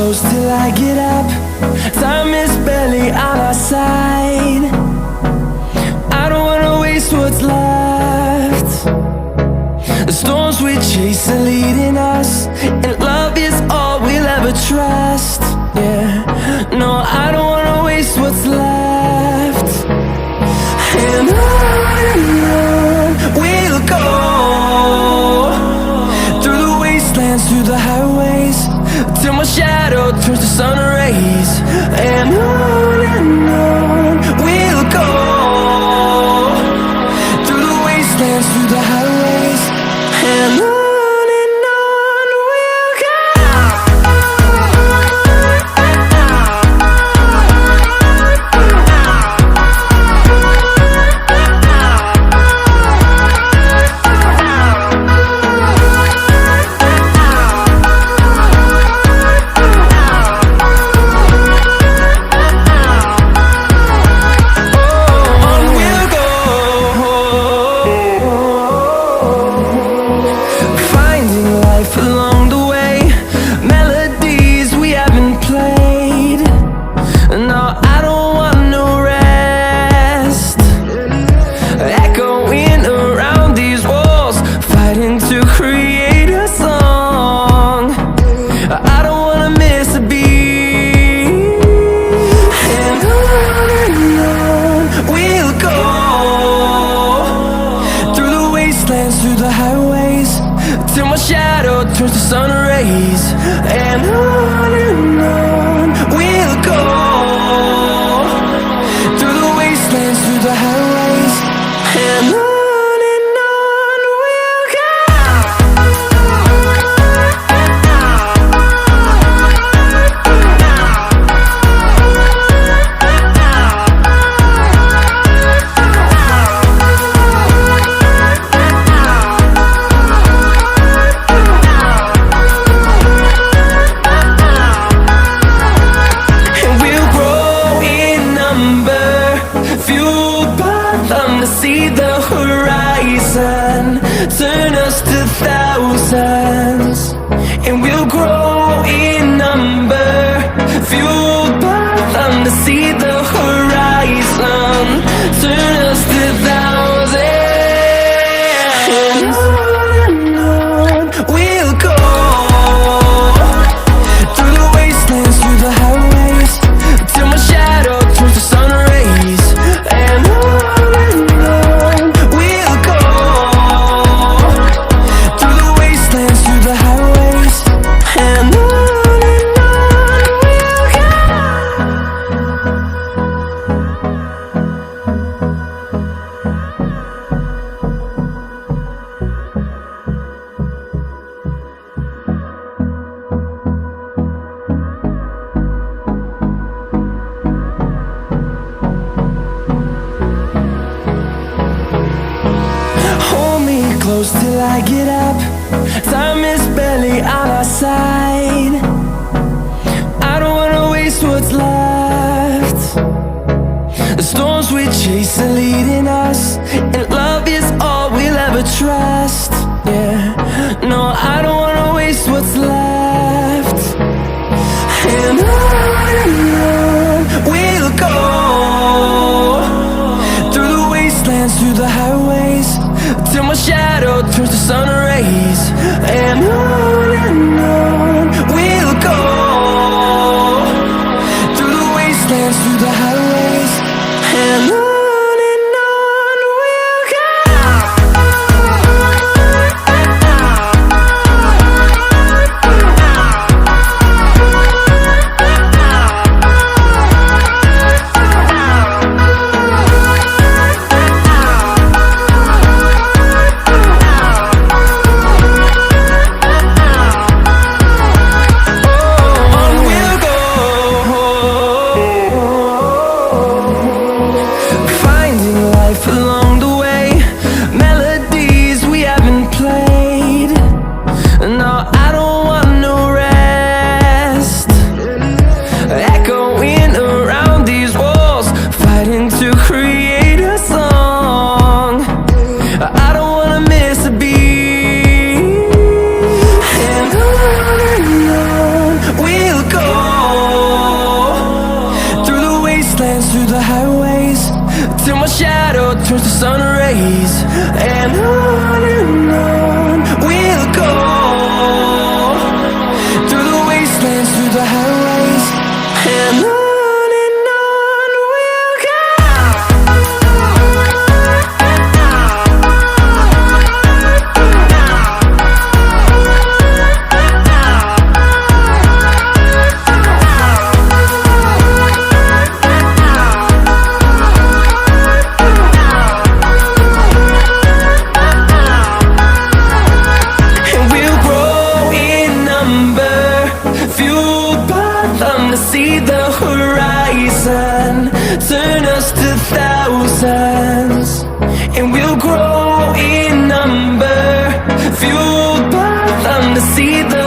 close till I get up. Time is barely on our side. I don't wanna waste what's left. The storms we chase are leading us, and love is all we'll ever trust. Yeah, no, I don't wanna waste what's left. And on we'll go, through the wastelands, through the highways, till my shadow turns to sun rays. And on we'll go, through the wastelands, through the highways, and on we'll go. Through the highways, till my shadow turns to sun rays. And on we'll go, through the wastelands, through the highways, and on we'll go. See the horizon, turn us to thousands, and we'll grow in number, fueled by them. To see the horizon, turn us to thousands, and on we'll go, through the wastelands, through the highways, till my shadow turns to sun rays. And close till I get up. Time is barely on our side. I don't wanna waste what's left. The storms we chase are leading us, and love is all we'll ever trust. Yeah, no, I don't wanna waste what's left. And on we'll go, through the wastelands, through the highways, till my shadow turns to sun rays. And on we'll go, through the wastelands, through the highways, and on we'll go. grow in number, fueled by them to see the